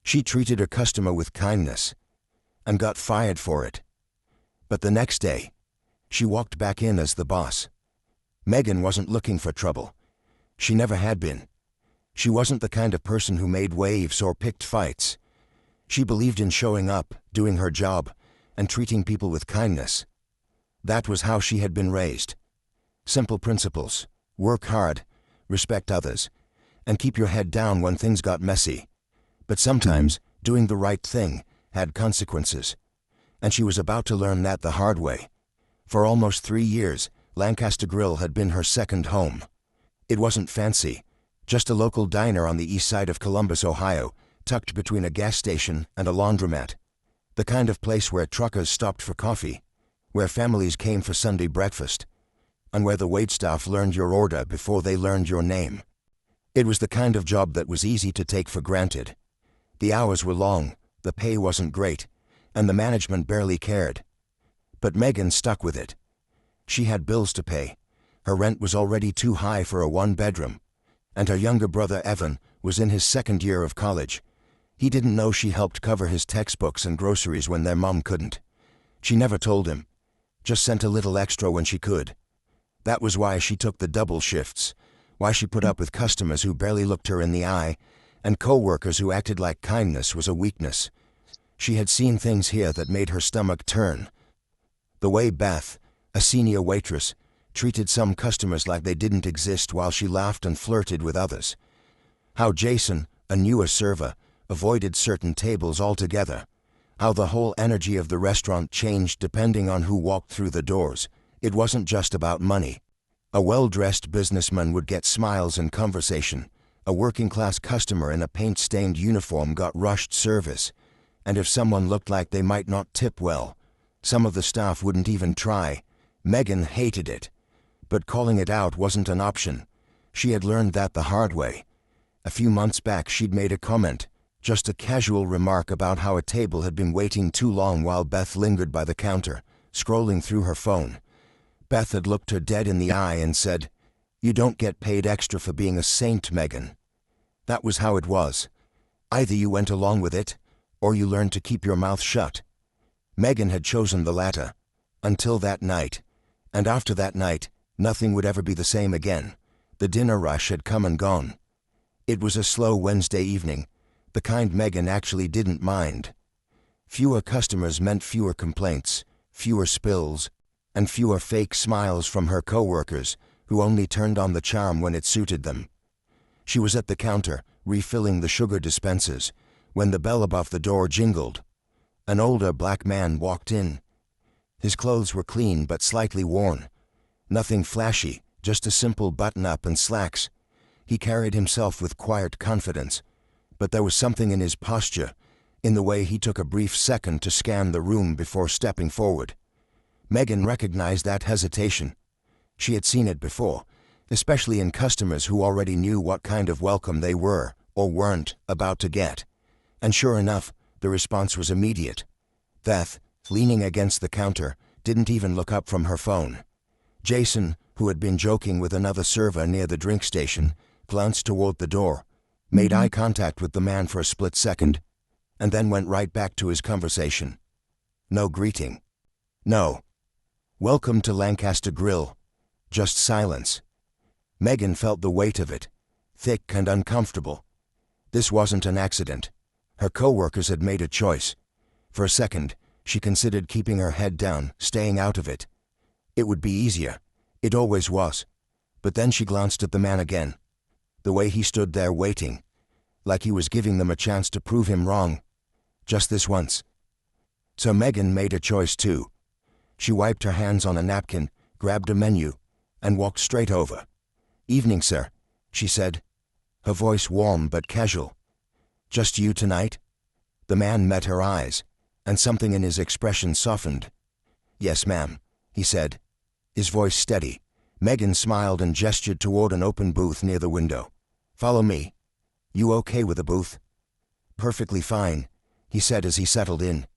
She treated her customer with kindness and got fired for it. But the next day, she walked back in as the boss. Megan wasn't looking for trouble. She never had been. She wasn't the kind of person who made waves or picked fights. She believed in showing up, doing her job, and treating people with kindness. That was how she had been raised. Simple principles: work hard, respect others, and keep your head down when things got messy. But sometimes, doing the right thing had consequences. And she was about to learn that the hard way. For almost 3 years, Lancaster Grill had been her second home. It wasn't fancy, just a local diner on the east side of Columbus, Ohio, tucked between a gas station and a laundromat. The kind of place where truckers stopped for coffee, where families came for Sunday breakfast, and where the waitstaff learned your order before they learned your name. It was the kind of job that was easy to take for granted. The hours were long, the pay wasn't great, and the management barely cared. But Megan stuck with it. She had bills to pay. Her rent was already too high for a one-bedroom, and her younger brother Evan was in his second year of college. He didn't know she helped cover his textbooks and groceries when their mom couldn't. She never told him, just sent a little extra when she could. That was why she took the double shifts, why she put up with customers who barely looked her in the eye, and co-workers who acted like kindness was a weakness. She had seen things here that made her stomach turn. The way Beth, a senior waitress, treated some customers like they didn't exist while she laughed and flirted with others. How Jason, a newer server, avoided certain tables altogether. How the whole energy of the restaurant changed depending on who walked through the doors. It wasn't just about money. A well-dressed businessman would get smiles and conversation. A working-class customer in a paint-stained uniform got rushed service. And if someone looked like they might not tip well, some of the staff wouldn't even try. Megan hated it. But calling it out wasn't an option. She had learned that the hard way. A few months back she'd made a comment, just a casual remark about how a table had been waiting too long while Beth lingered by the counter, scrolling through her phone. Beth had looked her dead in the eye and said, "You don't get paid extra for being a saint, Megan." That was how it was. Either you went along with it, or you learned to keep your mouth shut. Megan had chosen the latter, until that night. And after that night, nothing would ever be the same again. The dinner rush had come and gone. It was a slow Wednesday evening, the kind Megan actually didn't mind. Fewer customers meant fewer complaints, fewer spills, and fewer fake smiles from her co-workers, who only turned on the charm when it suited them. She was at the counter, refilling the sugar dispensers, when the bell above the door jingled. An older black man walked in. His clothes were clean but slightly worn. Nothing flashy, just a simple button-up and slacks. He carried himself with quiet confidence, but there was something in his posture, in the way he took a brief second to scan the room before stepping forward. Megan recognized that hesitation. She had seen it before, especially in customers who already knew what kind of welcome they were, or weren't, about to get. And sure enough, the response was immediate. Beth, leaning against the counter, didn't even look up from her phone. Jason, who had been joking with another server near the drink station, glanced toward the door, made eye contact with the man for a split second, and then went right back to his conversation. No greeting. No. Welcome to Lancaster Grill. Just silence. Megan felt the weight of it, thick and uncomfortable. This wasn't an accident. Her co-workers had made a choice. For a second, she considered keeping her head down, staying out of it. It would be easier. It always was. But then she glanced at the man again. The way he stood there waiting, like he was giving them a chance to prove him wrong. Just this once. So Megan made a choice too. She wiped her hands on a napkin, grabbed a menu, and walked straight over. "Evening, sir," she said, her voice warm but casual. "Just you tonight?" The man met her eyes, and something in his expression softened. "Yes, ma'am," he said, his voice steady. Megan smiled and gestured toward an open booth near the window. "Follow me." "You okay with a booth?" "Perfectly fine," he said as he settled in.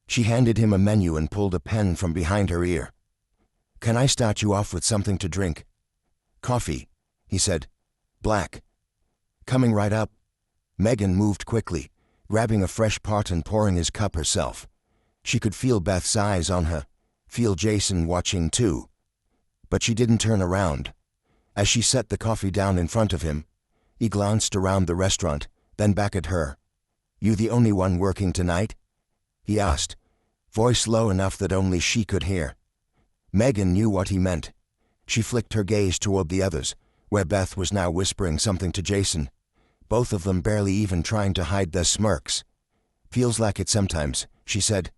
She handed him a menu and pulled a pen from behind her ear. "Can I start you off with something to drink?" "Coffee," he said. "Black." "Coming right up." Megan moved quickly, grabbing a fresh pot and pouring his cup herself. She could feel Beth's eyes on her, feel Jason watching too. But she didn't turn around. As she set the coffee down in front of him, he glanced around the restaurant, then back at her. "You the only one working tonight?" he asked, voice low enough that only she could hear. Megan knew what he meant. She flicked her gaze toward the others, where Beth was now whispering something to Jason, both of them barely even trying to hide their smirks. "Feels like it sometimes," she said.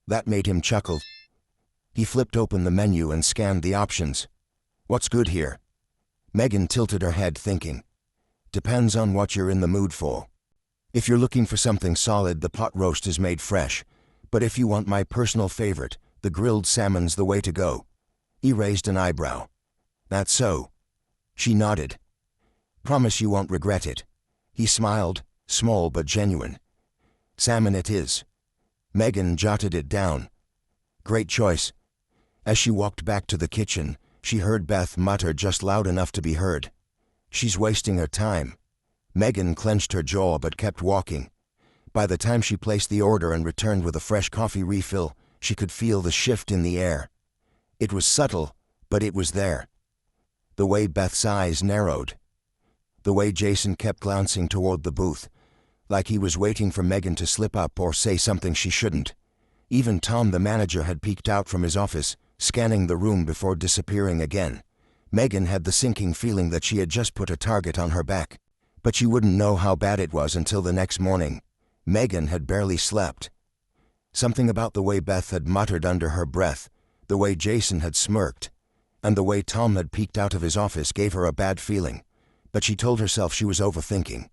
That made him chuckle. He flipped open the menu and scanned the options. "What's good here?" Megan tilted her head, thinking. "Depends on what you're in the mood for. If you're looking for something solid, the pot roast is made fresh. But if you want my personal favorite, the grilled salmon's the way to go." He raised an eyebrow. "That's so?" She nodded. "Promise you won't regret it." He smiled, small but genuine. "Salmon it is." Megan jotted it down. "Great choice." As she walked back to the kitchen, she heard Beth mutter just loud enough to be heard. "She's wasting her time." Megan clenched her jaw but kept walking. By the time she placed the order and returned with a fresh coffee refill, she could feel the shift in the air. It was subtle, but it was there. The way Beth's eyes narrowed. The way Jason kept glancing toward the booth, like he was waiting for Megan to slip up or say something she shouldn't. Even Tom, the manager, had peeked out from his office, scanning the room before disappearing again. Megan had the sinking feeling that she had just put a target on her back. But she wouldn't know how bad it was until the next morning. Megan had barely slept. Something about the way Beth had muttered under her breath, the way Jason had smirked, and the way Tom had peeked out of his office gave her a bad feeling. But she told herself she was overthinking.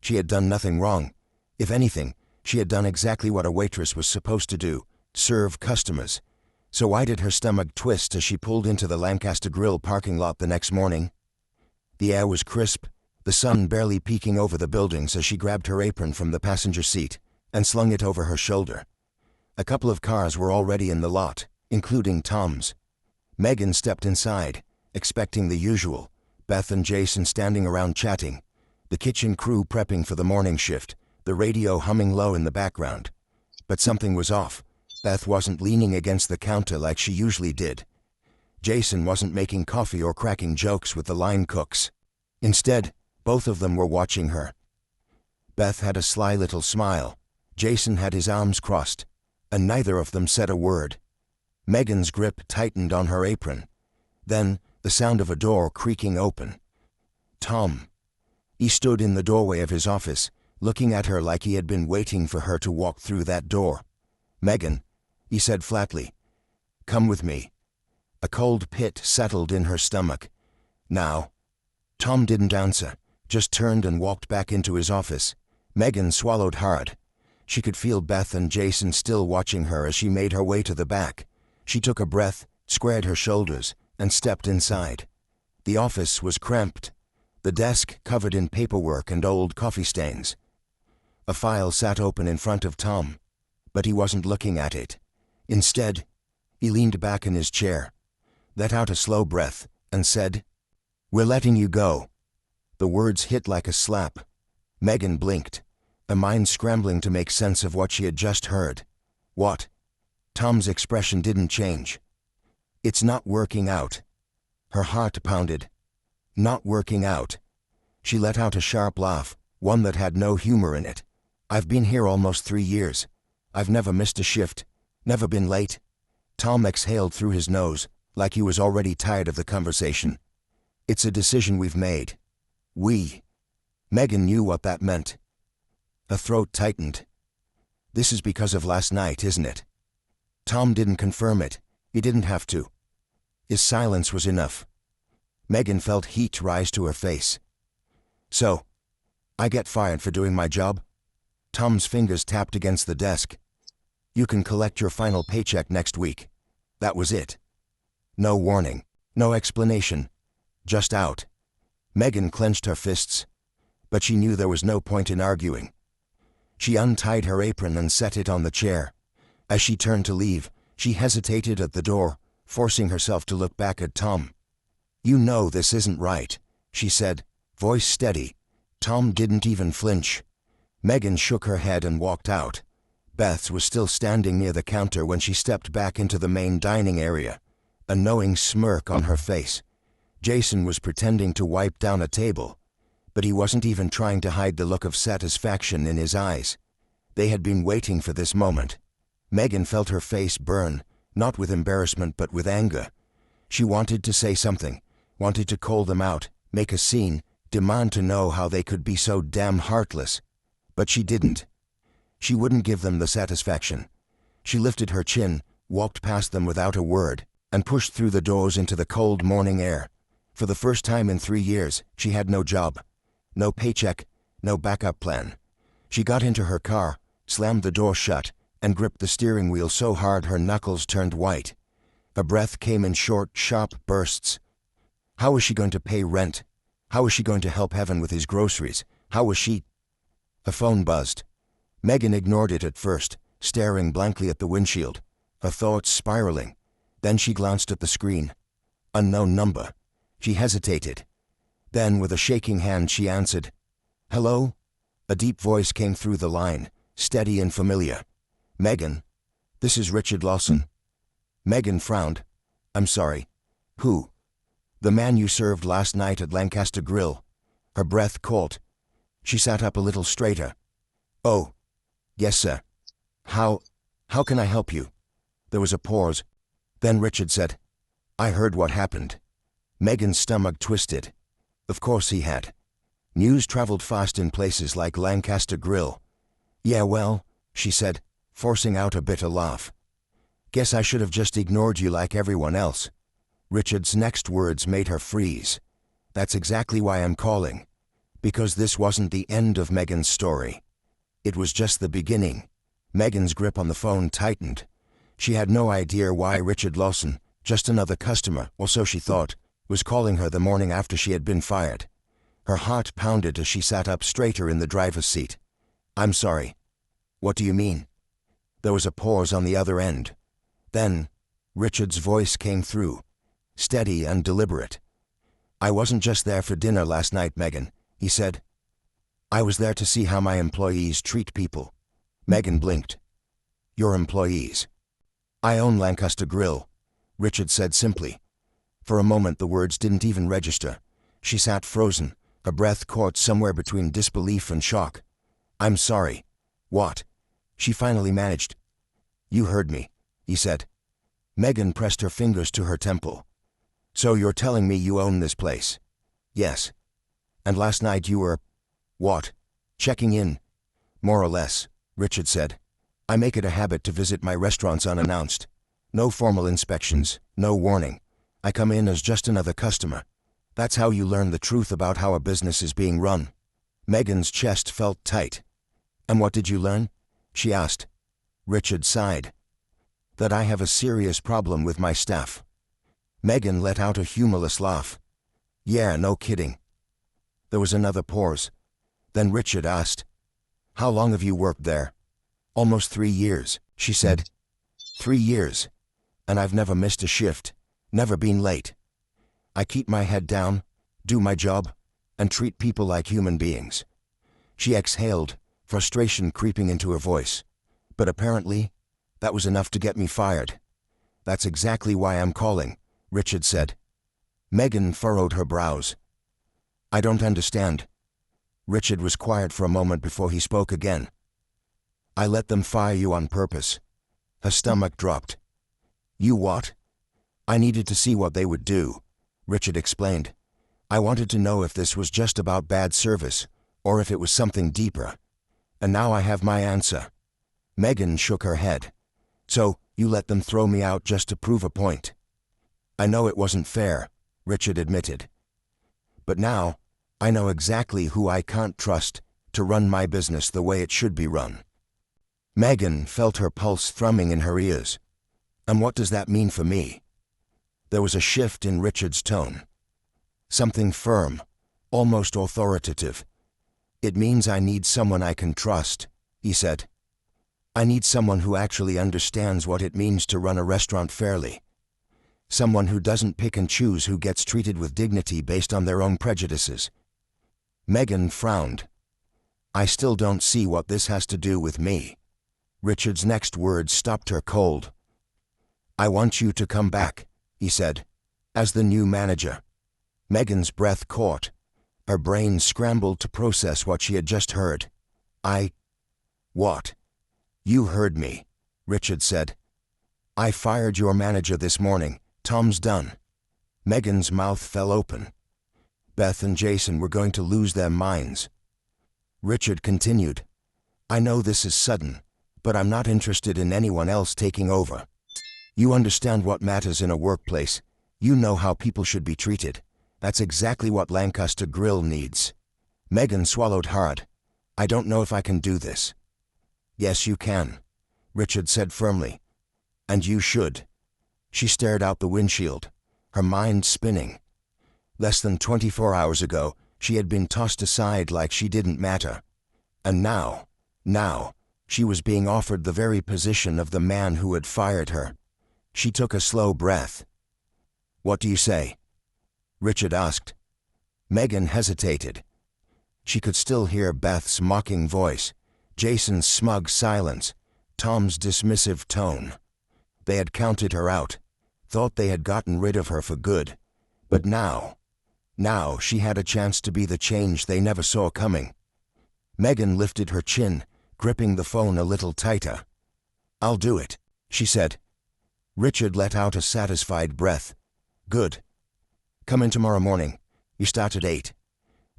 She had done nothing wrong. If anything, she had done exactly what a waitress was supposed to do, serve customers. So why did her stomach twist as she pulled into the Lancaster Grill parking lot the next morning? The air was crisp, the sun barely peeking over the buildings as she grabbed her apron from the passenger seat and slung it over her shoulder. A couple of cars were already in the lot, including Tom's. Megan stepped inside, expecting the usual, Beth and Jason standing around chatting, the kitchen crew prepping for the morning shift, the radio humming low in the background. But something was off. Beth wasn't leaning against the counter like she usually did. Jason wasn't making coffee or cracking jokes with the line cooks. Instead, both of them were watching her. Beth had a sly little smile. Jason had his arms crossed, and neither of them said a word. Megan's grip tightened on her apron. Then, the sound of a door creaking open. Tom. He stood in the doorway of his office, looking at her like he had been waiting for her to walk through that door. "Megan," he said flatly, "come with me." A cold pit settled in her stomach. "Now?" Tom didn't answer, just turned and walked back into his office. Megan swallowed hard. She could feel Beth and Jason still watching her as she made her way to the back. She took a breath, squared her shoulders, and stepped inside. The office was cramped, the desk covered in paperwork and old coffee stains. A file sat open in front of Tom, but he wasn't looking at it. Instead, he leaned back in his chair, let out a slow breath, and said, "We're letting you go." The words hit like a slap. Megan blinked, her mind scrambling to make sense of what she had just heard. "What?" Tom's expression didn't change. "It's not working out." Her heart pounded. "Not working out." She let out a sharp laugh, one that had no humor in it. "I've been here almost 3 years. I've never missed a shift, never been late." Tom exhaled through his nose, like he was already tired of the conversation. "It's a decision we've made." "We." Megan knew what that meant. Her throat tightened. "This is because of last night, isn't it?" Tom didn't confirm it. He didn't have to. His silence was enough. Megan felt heat rise to her face. "So, I get fired for doing my job?" Tom's fingers tapped against the desk. "You can collect your final paycheck next week." That was it. No warning, no explanation, just out. Megan clenched her fists, but she knew there was no point in arguing. She untied her apron and set it on the chair. As she turned to leave, she hesitated at the door, forcing herself to look back at Tom. "You know this isn't right," she said, voice steady. Tom didn't even flinch. Megan shook her head and walked out. Beth was still standing near the counter when she stepped back into the main dining area, a knowing smirk on her face. Jason was pretending to wipe down a table, but he wasn't even trying to hide the look of satisfaction in his eyes. They had been waiting for this moment. Megan felt her face burn, not with embarrassment but with anger. She wanted to say something, wanted to call them out, make a scene, demand to know how they could be so damn heartless. But she didn't. She wouldn't give them the satisfaction. She lifted her chin, walked past them without a word, and pushed through the doors into the cold morning air. For the first time in 3 years, she had no job, no paycheck, no backup plan. She got into her car, slammed the door shut, and gripped the steering wheel so hard her knuckles turned white. Her breath came in short, sharp bursts. How was she going to pay rent? How was she going to help Heaven with his groceries? How was she? The phone buzzed. Megan ignored it at first, staring blankly at the windshield, her thoughts spiraling. Then she glanced at the screen. Unknown number. She hesitated. Then, with a shaking hand, she answered. "Hello?" A deep voice came through the line, steady and familiar. "Megan, this is Richard Lawson." Megan frowned. "I'm sorry. Who?" "The man you served last night at Lancaster Grill." Her breath caught. She sat up a little straighter. "Oh, yes, sir. How can I help you?" There was a pause. Then Richard said, "I heard what happened." Megan's stomach twisted. Of course he had. News traveled fast in places like Lancaster Grill. "Yeah, well," she said, forcing out a bitter laugh. "Guess I should have just ignored you like everyone else." Richard's next words made her freeze. "That's exactly why I'm calling. Because this wasn't the end of Megan's story. It was just the beginning." Megan's grip on the phone tightened. She had no idea why Richard Lawson, just another customer, or so she thought, was calling her the morning after she had been fired. Her heart pounded as she sat up straighter in the driver's seat. "I'm sorry. What do you mean?" There was a pause on the other end. Then, Richard's voice came through, steady and deliberate. "I wasn't just there for dinner last night, Megan," he said. "I was there to see how my employees treat people." Megan blinked. "Your employees?" "I own Lancaster Grill," Richard said simply. For a moment the words didn't even register. She sat frozen, her breath caught somewhere between disbelief and shock. "I'm sorry. What?" she finally managed. "You heard me," he said. Megan pressed her fingers to her temple. "So you're telling me you own this place?" "Yes." "And last night you were—" "What?" "Checking in." "More or less," Richard said. "I make it a habit to visit my restaurants unannounced. No formal inspections, no warning. I come in as just another customer. That's how you learn the truth about how a business is being run." Megan's chest felt tight. "And what did you learn?" she asked. Richard sighed. "That I have a serious problem with my staff." Megan let out a humorless laugh. "Yeah, no kidding." There was another pause. Then Richard asked, "How long have you worked there?" "Almost 3 years," she said. 3 years. And I've never missed a shift, never been late. I keep my head down, do my job, and treat people like human beings." She exhaled, frustration creeping into her voice. "But apparently, that was enough to get me fired." "That's exactly why I'm calling," Richard said. Megan furrowed her brows. "I don't understand." Richard was quiet for a moment before he spoke again. "I let them fire you on purpose." Her stomach dropped. "You what?" "I needed to see what they would do," Richard explained. "I wanted to know if this was just about bad service, or if it was something deeper. And now I have my answer." Megan shook her head. "So, you let them throw me out just to prove a point?" "I know it wasn't fair," Richard admitted. "But now, I know exactly who I can't trust to run my business the way it should be run." Megan felt her pulse thrumming in her ears. "And what does that mean for me?" There was a shift in Richard's tone. Something firm, almost authoritative. "It means I need someone I can trust," he said. "I need someone who actually understands what it means to run a restaurant fairly. Someone who doesn't pick and choose who gets treated with dignity based on their own prejudices." Megan frowned. I still don't see what this has to do with me. Richard's next words stopped her cold. I want you to come back, he said, as the new manager. Megan's breath caught. Her brain scrambled to process what she had just heard. What? You heard me, Richard said. I fired your manager this morning. Tom's done. Megan's mouth fell open. Beth and Jason were going to lose their minds. Richard continued, I know this is sudden, but I'm not interested in anyone else taking over. You understand what matters in a workplace. You know how people should be treated. That's exactly what Lancaster Grill needs. Megan swallowed hard. I don't know if I can do this. Yes, you can, Richard said firmly. And you should. She stared out the windshield, her mind spinning. Less than 24 hours ago, she had been tossed aside like she didn't matter. And now, she was being offered the very position of the man who had fired her. She took a slow breath. What do you say? Richard asked. Megan hesitated. She could still hear Beth's mocking voice, Jason's smug silence, Tom's dismissive tone. They had counted her out, thought they had gotten rid of her for good. But now she had a chance to be the change they never saw coming. Megan lifted her chin, gripping the phone a little tighter. I'll do it, she said. Richard let out a satisfied breath. Good. Come in tomorrow morning. You start at 8.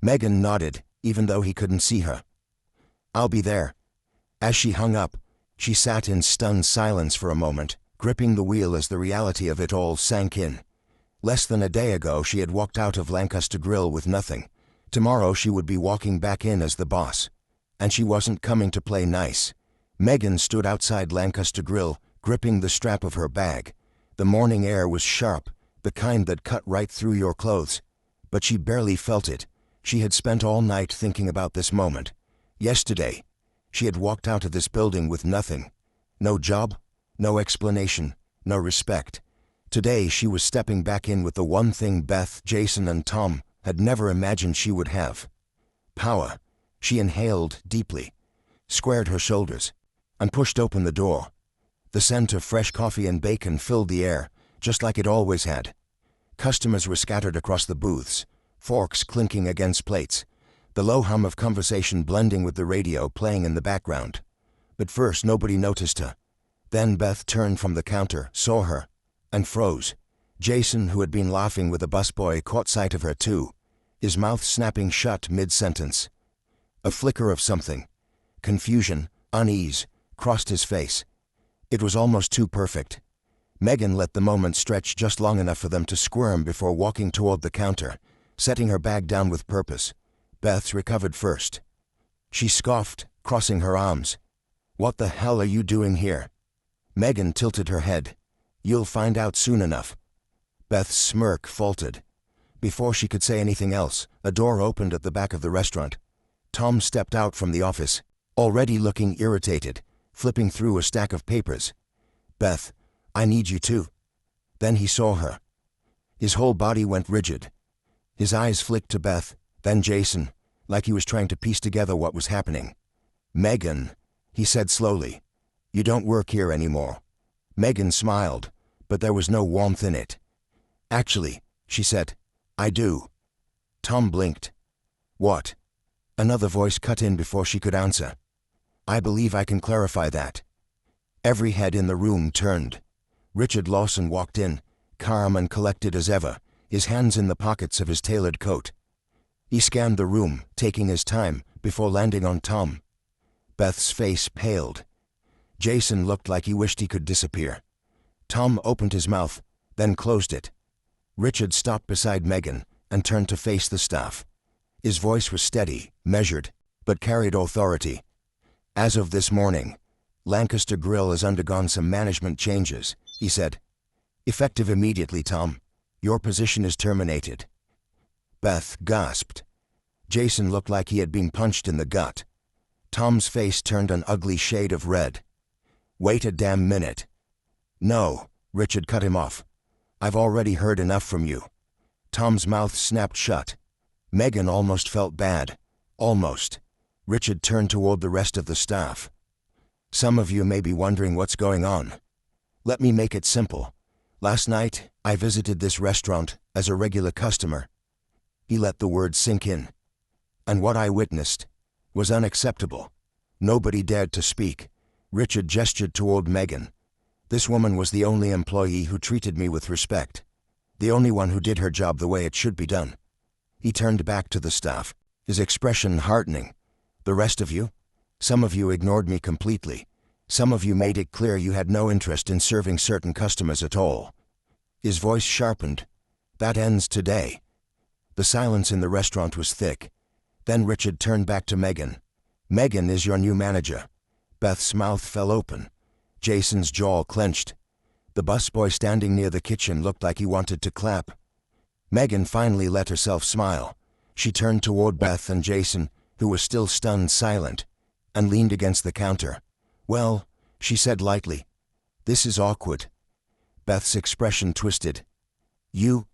Megan nodded, even though he couldn't see her. I'll be there. As she hung up, she sat in stunned silence for a moment, gripping the wheel as the reality of it all sank in. Less than a day ago, she had walked out of Lancaster Grill with nothing. Tomorrow she would be walking back in as the boss. And she wasn't coming to play nice. Megan stood outside Lancaster Grill, gripping the strap of her bag. The morning air was sharp, the kind that cut right through your clothes. But she barely felt it. She had spent all night thinking about this moment. Yesterday, she had walked out of this building with nothing. No job, no explanation, no respect. Today she was stepping back in with the one thing Beth, Jason, and Tom had never imagined she would have. Power. She inhaled deeply, squared her shoulders, and pushed open the door. The scent of fresh coffee and bacon filled the air, just like it always had. Customers were scattered across the booths, forks clinking against plates, the low hum of conversation blending with the radio playing in the background. But first nobody noticed her. Then Beth turned from the counter, saw her, and froze. Jason, who had been laughing with a busboy, caught sight of her too, his mouth snapping shut mid-sentence. A flicker of something, confusion, unease, crossed his face. It was almost too perfect. Megan let the moment stretch just long enough for them to squirm before walking toward the counter, setting her bag down with purpose. Beth recovered first. She scoffed, crossing her arms. What the hell are you doing here? Megan tilted her head. You'll find out soon enough. Beth's smirk faltered. Before she could say anything else, a door opened at the back of the restaurant. Tom stepped out from the office, already looking irritated, flipping through a stack of papers. Beth, I need you too. Then he saw her. His whole body went rigid. His eyes flicked to Beth, then Jason, like he was trying to piece together what was happening. Megan, he said slowly, you don't work here anymore. Megan smiled, but there was no warmth in it. Actually, she said, I do. Tom blinked. What? Another voice cut in before she could answer. I believe I can clarify that. Every head in the room turned. Richard Lawson walked in, calm and collected as ever, his hands in the pockets of his tailored coat. He scanned the room, taking his time, before landing on Tom. Beth's face paled. Jason looked like he wished he could disappear. Tom opened his mouth, then closed it. Richard stopped beside Megan and turned to face the staff. His voice was steady, measured, but carried authority. As of this morning, Lancaster Grill has undergone some management changes, he said. Effective immediately, Tom. Your position is terminated. Beth gasped. Jason looked like he had been punched in the gut. Tom's face turned an ugly shade of red. Wait a damn minute. No, Richard cut him off. I've already heard enough from you. Tom's mouth snapped shut. Megan almost felt bad. Almost. Richard turned toward the rest of the staff. Some of you may be wondering what's going on. Let me make it simple. Last night, I visited this restaurant as a regular customer. He let the words sink in. And what I witnessed was unacceptable. Nobody dared to speak. Richard gestured toward Megan. This woman was the only employee who treated me with respect. The only one who did her job the way it should be done. He turned back to the staff, his expression hardening. The rest of you? Some of you ignored me completely. Some of you made it clear you had no interest in serving certain customers at all. His voice sharpened. That ends today. The silence in the restaurant was thick. Then Richard turned back to Megan. Megan is your new manager. Beth's mouth fell open. Jason's jaw clenched. The busboy standing near the kitchen looked like he wanted to clap. Megan finally let herself smile. She turned toward Beth and Jason, who was still stunned silent, and leaned against the counter. Well, she said lightly, this is awkward. Beth's expression twisted. You?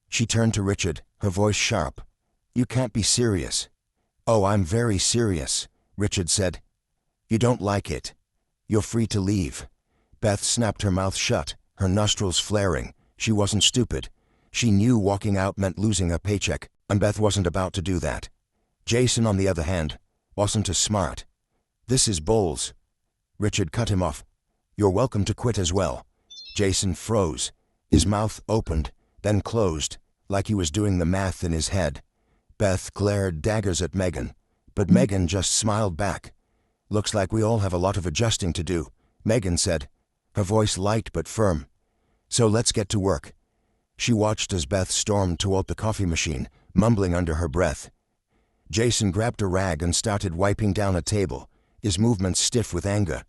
She turned to Richard, her voice sharp. You can't be serious. Oh, I'm very serious, Richard said. You don't like it. You're free to leave. Beth snapped her mouth shut, her nostrils flaring. She wasn't stupid. She knew walking out meant losing her paycheck, and Beth wasn't about to do that. Jason, on the other hand, wasn't as smart. This is bulls. Richard cut him off. You're welcome to quit as well. Jason froze. His mouth opened, then closed, like he was doing the math in his head. Beth glared daggers at Megan, but Megan just smiled back. Looks like we all have a lot of adjusting to do, Megan said, her voice light but firm. So let's get to work. She watched as Beth stormed toward the coffee machine, mumbling under her breath. Jason grabbed a rag and started wiping down a table, his movements stiff with anger.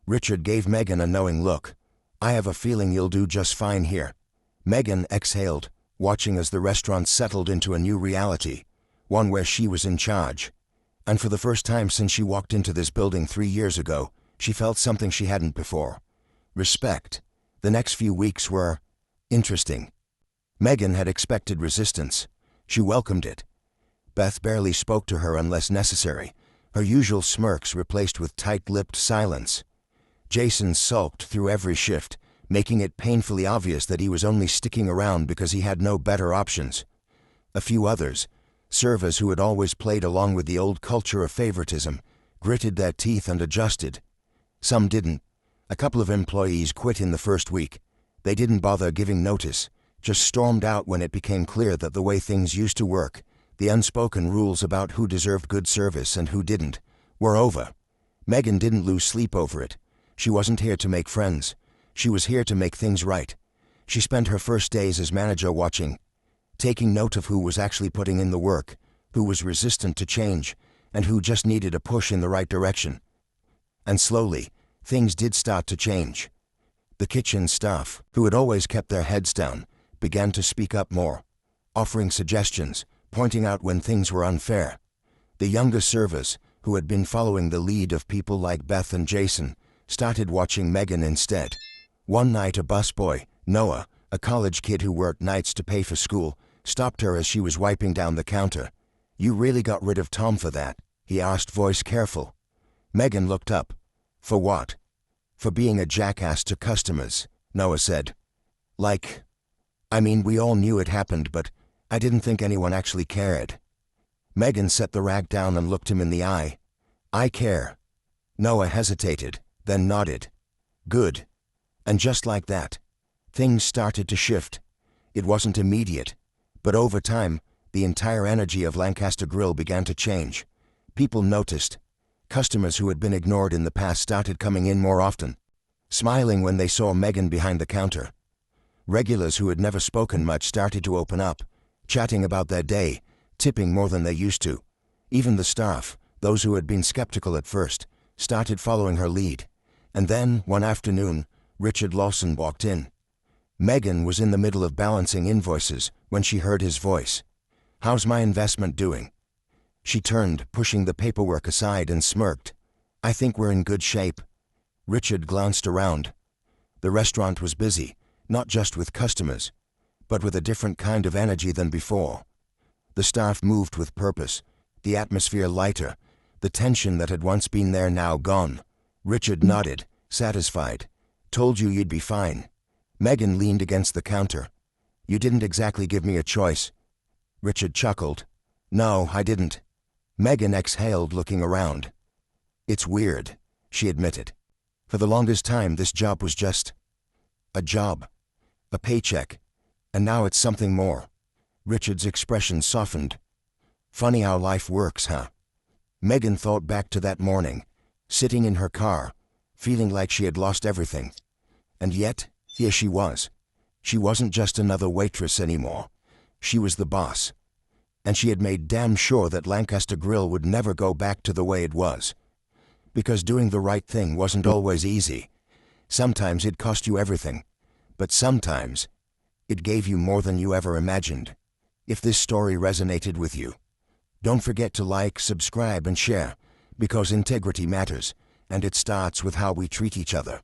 Richard gave Megan a knowing look. I have a feeling you'll do just fine here. Megan exhaled, watching as the restaurant settled into a new reality, one where she was in charge. And for the first time since she walked into this building 3 years ago, she felt something she hadn't before. Respect. The next few weeks were interesting. Megan had expected resistance. She welcomed it. Beth barely spoke to her unless necessary, her usual smirks replaced with tight-lipped silence. Jason sulked through every shift, making it painfully obvious that he was only sticking around because he had no better options. A few others, servers who had always played along with the old culture of favoritism, gritted their teeth and adjusted. Some didn't. A couple of employees quit in the first week. They didn't bother giving notice, just stormed out when it became clear that the way things used to work, the unspoken rules about who deserved good service and who didn't, were over. Megan didn't lose sleep over it. She wasn't here to make friends. She was here to make things right. She spent her first days as manager watching, taking note of who was actually putting in the work, who was resistant to change, and who just needed a push in the right direction. And slowly, things did start to change. The kitchen staff, who had always kept their heads down, began to speak up more, offering suggestions, pointing out when things were unfair. The younger servers, who had been following the lead of people like Beth and Jason, started watching Megan instead. One night a busboy, Noah, a college kid who worked nights to pay for school, stopped her as she was wiping down the counter. You really got rid of Tom for that? He asked, voice careful. Megan looked up. For what? For being a jackass to customers, Noah said. I mean, we all knew it happened, but I didn't think anyone actually cared. Megan set the rag down and looked him in the eye. I care. Noah hesitated, then nodded. Good. And just like that, things started to shift. It wasn't immediate, but over time, the entire energy of Lancaster Grill began to change. People noticed. Customers who had been ignored in the past started coming in more often, smiling when they saw Megan behind the counter. Regulars who had never spoken much started to open up, chatting about their day, tipping more than they used to. Even the staff, those who had been skeptical at first, started following her lead. And then, one afternoon, Richard Lawson walked in. Megan was in the middle of balancing invoices when she heard his voice. How's my investment doing? She turned, pushing the paperwork aside, and smirked. I think we're in good shape. Richard glanced around. The restaurant was busy, not just with customers, but with a different kind of energy than before. The staff moved with purpose, the atmosphere lighter, The tension that had once been there now gone. Richard nodded, satisfied. Told you you'd be fine. Megan leaned against the counter. You didn't exactly give me a choice. Richard chuckled. No, I didn't. Megan exhaled, looking around. It's weird, she admitted. For the longest time this job was just a job, a paycheck, and now it's something more. Richard's expression softened. Funny how life works, huh? Megan thought back to that morning, sitting in her car, feeling like she had lost everything. And yet, here she was. She wasn't just another waitress anymore. She was the boss. And she had made damn sure that Lancaster Grill would never go back to the way it was. Because doing the right thing wasn't always easy. Sometimes it cost you everything. But sometimes, it gave you more than you ever imagined. If this story resonated with you, don't forget to like, subscribe, and share, because integrity matters, and it starts with how we treat each other.